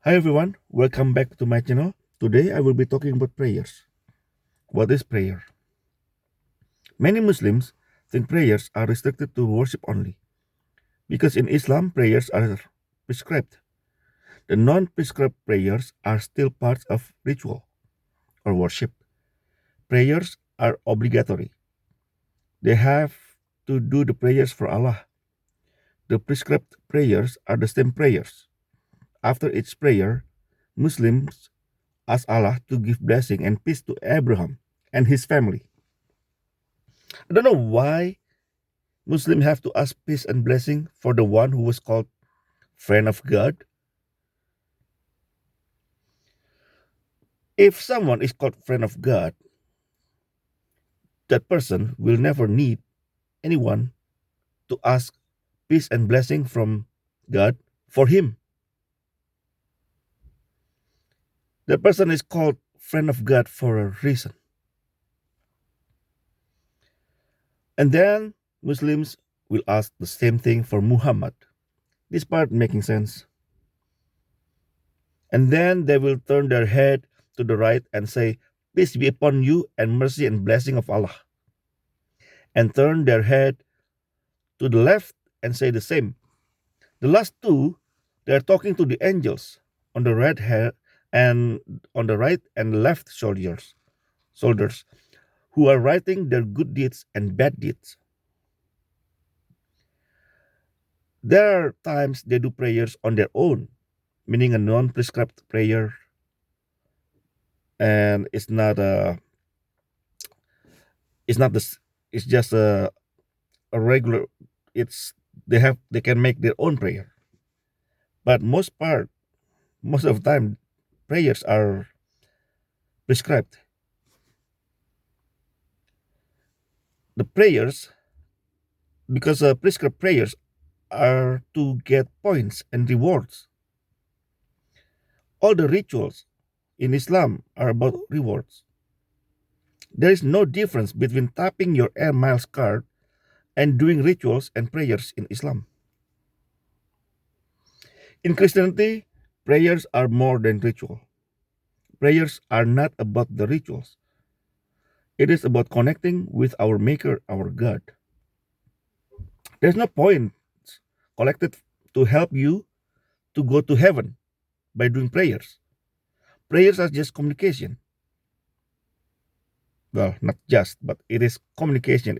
Hi everyone, welcome back to my channel. Today I will be talking about prayers. What is prayer? Many Muslims think prayers are restricted to worship only because in Islam prayers are prescribed. The non-prescribed prayers are still parts of ritual or worship. Prayers are obligatory. They have to do the prayers for Allah. The prescribed prayers are the same prayers. After each prayer, Muslims ask Allah to give blessing and peace to Abraham and his family. I don't know why Muslims have to ask peace and blessing for the one who was called friend of God. If someone is called friend of God, that person will never need anyone to ask peace and blessing from God for him. That person is called friend of God for a reason. And then Muslims will ask the same thing for Muhammad. This part making sense. And then they will turn their head to the right and say, peace be upon you and mercy and blessing of Allah. And turn their head to the left and say the same. The last two, they are talking to the angels on the right hand and on the right and left shoulders who are writing their good deeds and bad deeds. There are times they do prayers on their own, meaning a non-prescribed prayer, and it's not this. It's just a regular. It's they can make their own prayer, but most of the time prayers are prescribed. The prayers, because prescribed prayers are to get points and rewards. All the rituals in Islam are about rewards. There is no difference between tapping your Air Miles card and doing rituals and prayers in Islam. In Christianity, prayers are more than ritual. Prayers are not about the rituals. It is about connecting with our Maker, our God. There's no point collected to help you to go to heaven by doing prayers. Prayers are just communication. Well, not just, but it is communication.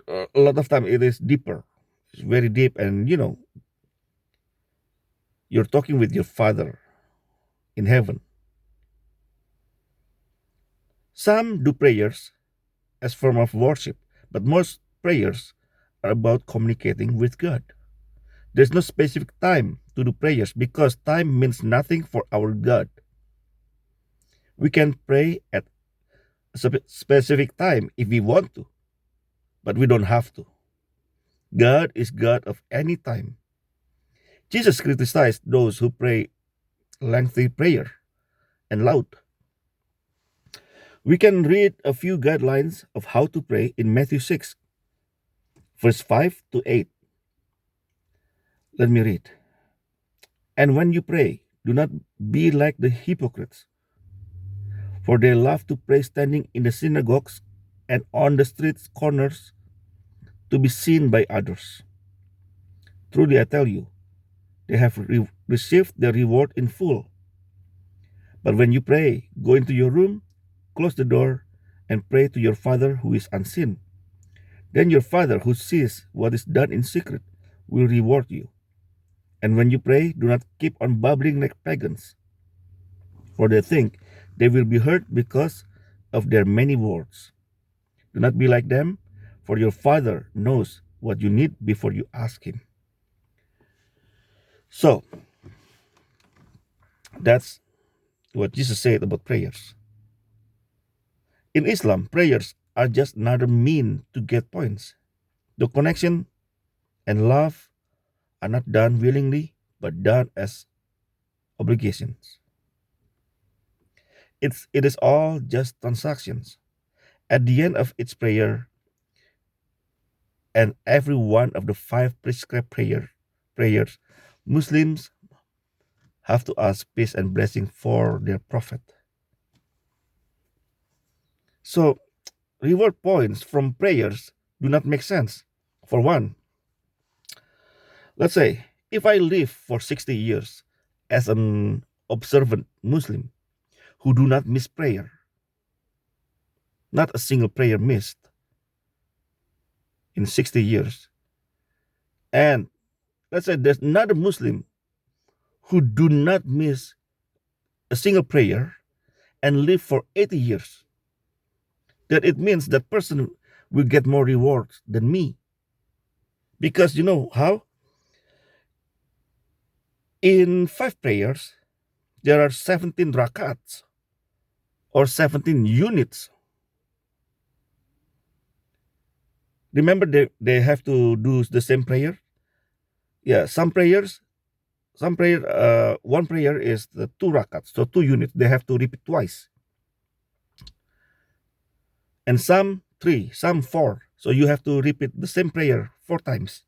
A lot of time it is deeper. It's very deep, and you're talking with your Father in heaven. Some do prayers as form of worship, but most prayers are about communicating with God. There's no specific time to do prayers because time means nothing for our God. We can pray at a specific time if we want to, but we don't have to. God is God of any time. Jesus criticized those who pray lengthy prayer and loud. We can read a few guidelines of how to pray in Matthew 6, verse 5 to 8. Let me read. And when you pray, do not be like the hypocrites, for they love to pray standing in the synagogues and on the street corners to be seen by others. Truly, I tell you, they have received their reward in full. But when you pray, go into your room, close the door, and pray to your Father who is unseen. Then your Father who sees what is done in secret will reward you. And when you pray, do not keep on babbling like pagans, for they think they will be heard because of their many words. Do not be like them, for your Father knows what you need before you ask Him. So, that's what Jesus said about prayers. In Islam, prayers are just another mean to get points. The connection and love are not done willingly, but done as obligations. It is all just transactions. At the end of each prayer, and every one of the five prescribed prayers, Muslims have to ask peace and blessing for their prophet. So, reward points from prayers do not make sense. For one, let's say if I live for 60 years as an observant Muslim who do not miss prayer, not a single prayer missed in 60 years, and let's say there's another Muslim who do not miss a single prayer and live for 80 years, that it means that person will get more rewards than me. Because you know how? In 5 prayers, there are 17 rakats or 17 units. Remember, they have to do the same prayer? Yeah, one prayer is the 2 rakats, so 2 units. They have to repeat twice. And some 3, some 4. So you have to repeat the same prayer 4 times.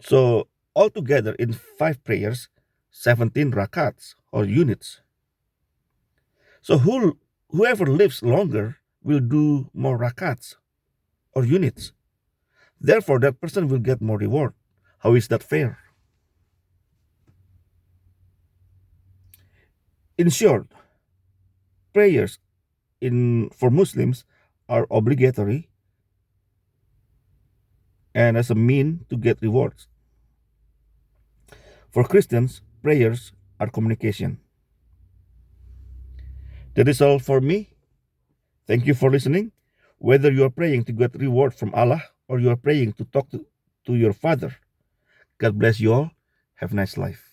So altogether in 5 prayers, 17 rakats or units. So whoever lives longer will do more rakats or units. Therefore, that person will get more reward. How is that fair? In short, prayers for Muslims are obligatory and as a mean to get rewards. For Christians, prayers are communication. That is all for me. Thank you for listening. Whether you are praying to get reward from Allah or you are praying to talk to your Father, God bless you all. Have a nice life.